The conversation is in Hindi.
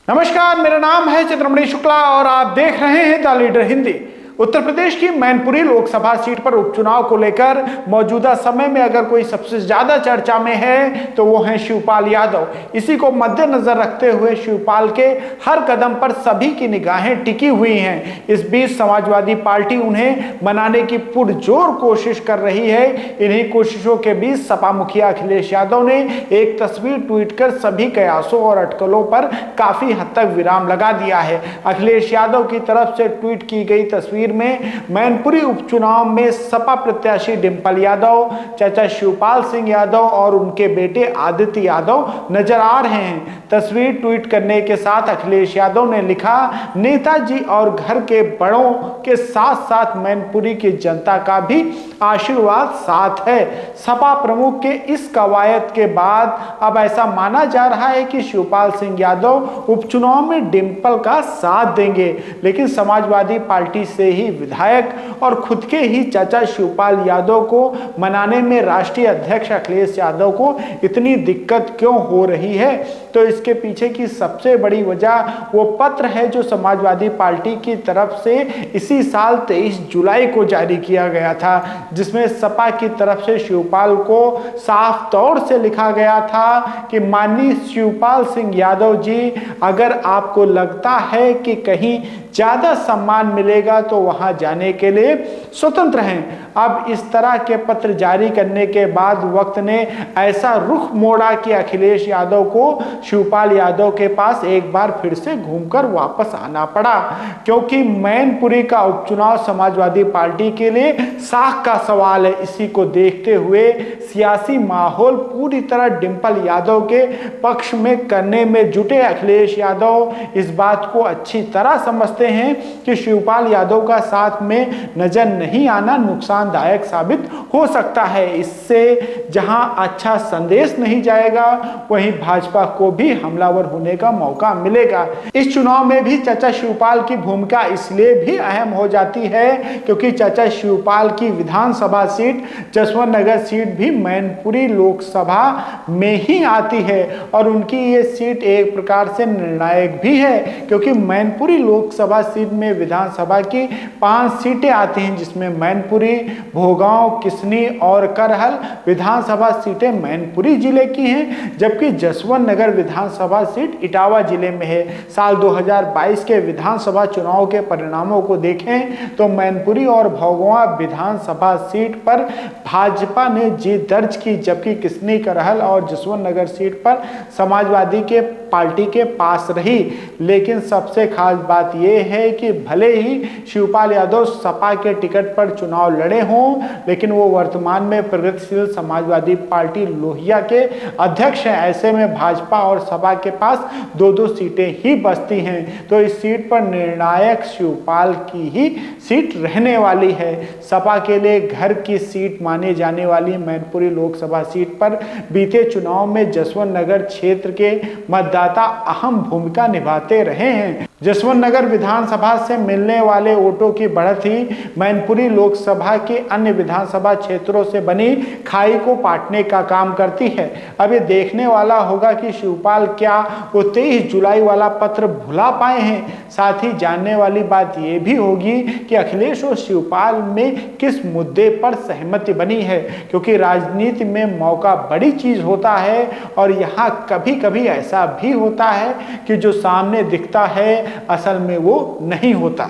नमस्कार, मेरा नाम है चित्रमणि शुक्ला और आप देख रहे हैं द लीडर हिंदी। उत्तर प्रदेश की मैनपुरी लोकसभा सीट पर उपचुनाव को लेकर मौजूदा समय में अगर कोई सबसे ज्यादा चर्चा में है तो वो है शिवपाल यादव। इसी को मद्देनजर रखते हुए शिवपाल के हर कदम पर सभी की निगाहें टिकी हुई हैं। इस बीच समाजवादी पार्टी उन्हें मनाने की पुरजोर कोशिश कर रही है। इन्हीं कोशिशों के बीच सपा मुखिया अखिलेश यादव ने एक तस्वीर ट्वीट कर सभी कयासों और अटकलों पर काफी हद तक विराम लगा दिया है। अखिलेश यादव की तरफ से ट्वीट की गई तस्वीर में मैनपुरी उपचुनाव में सपा प्रत्याशी डिंपल यादव, चाचा शिवपाल सिंह यादव और उनके बेटे आदित्य यादव नजर आ रहे हैं। तस्वीर ट्वीट करने के साथ अखिलेश यादव ने लिखा, नेताजी और घर के बड़ों के साथ साथ मैनपुरी की जनता का भी आशीर्वाद साथ है। सपा प्रमुख के इस कवायद के बाद अब ऐसा माना जा रहा है कि शिवपाल सिंह यादव उपचुनाव में डिंपल का साथ देंगे, लेकिन समाजवादी पार्टी से ही विधायक और खुद के ही चाचा शिवपाल यादव को मनाने में राष्ट्रीय अध्यक्ष अखिलेश यादव को इतनी दिक्कत क्यों हो रही है? तो इसके पीछे की सबसे बड़ी वजह वो पत्र है जो समाजवादी पार्टी की तरफ से इसी साल 23 जुलाई को जारी किया गया था, जिसमें सपा की तरफ से शिवपाल को साफ तौर से लिखा गया था कि माननीय शिवपाल सिंह यादव जी, अगर आपको लगता है कि कहीं ज्यादा सम्मान मिलेगा तो वहां जाने के लिए स्वतंत्र हैं। अब इस तरह के पत्र जारी करने के बाद वक्त ने ऐसा रुख मोड़ा कि अखिलेश यादव को शिवपाल यादव के पास एक बार फिर से घूमकर वापस आना पड़ा, क्योंकि मैनपुरी का उपचुनाव समाजवादी पार्टी के लिए साख का सवाल है। इसी को देखते हुए सियासी माहौल पूरी तरह डिंपल यादव के पक्ष में करने में जुटे अखिलेश यादव इस बात को अच्छी तरह समझते हैं कि शिवपाल यादव का साथ में नजर नहीं आना नुकसानदायक साबित हो सकता है। इससे जहां अच्छा संदेश नहीं जाएगा, वहीं भाजपा को भी हमलावर होने का मौका मिलेगा। इस चुनाव में भी चाचा शिवपाल की भूमिका इसलिए भी अहम हो जाती है क्योंकि चाचा शिवपाल की विधानसभा सीट जसवंत नगर सीट भी मैनपुरी लोकसभा में ही आती है और उनकी ये सीट एक प्रकार से निर्णायक भी है, क्योंकि मैनपुरी लोकसभा सीट में विधानसभा की 5 सीटें आती हैं, जिसमें मैनपुरी, भोगांव, किसनी और करहल विधानसभा सीटें मैनपुरी जिले की हैं, जबकि जसवंत नगर विधानसभा सीट इटावा जिले में है। साल 2022 के विधानसभा चुनाव के परिणामों को देखें तो मैनपुरी और भोगांव विधानसभा सीट पर भाजपा ने जीत दर्ज की, जबकि किसनी, करहल और जसवंत नगर सीट पर समाजवादी के पार्टी के पास रही। लेकिन सबसे खास बात यह है कि भले ही शिवपाल यादव सपा के टिकट पर चुनाव लड़े हों, लेकिन वो वर्तमान में प्रगतिशील समाजवादी पार्टी लोहिया के अध्यक्ष हैं। ऐसे में भाजपा और सपा के पास 2-2 सीटें ही बचती हैं, तो इस सीट पर निर्णायक शिवपाल की ही सीट रहने वाली है। सपा के लिए घर की सीट माने जाने वाली मैनपुरी लोकसभा सीट पर बीते चुनाव में जसवंत नगर क्षेत्र के मतदाता अहम भूमिका निभाते रहे हैं। जसवंत नगर विधानसभा से मिलने वाले वोटों की बढ़त ही मैनपुरी लोकसभा के अन्य विधानसभा क्षेत्रों से बनी खाई को पाटने का काम करती है। अब ये देखने वाला होगा कि शिवपाल क्या वो 23 जुलाई वाला पत्र भुला पाए हैं। साथ ही जानने वाली बात यह भी होगी कि अखिलेश और शिवपाल में किस मुद्दे पर सहमति बनी है, क्योंकि राजनीति में मौका बड़ी चीज होता है और यहाँ कभी कभी ऐसा भी होता है कि जो सामने दिखता है असल में वो नहीं होता।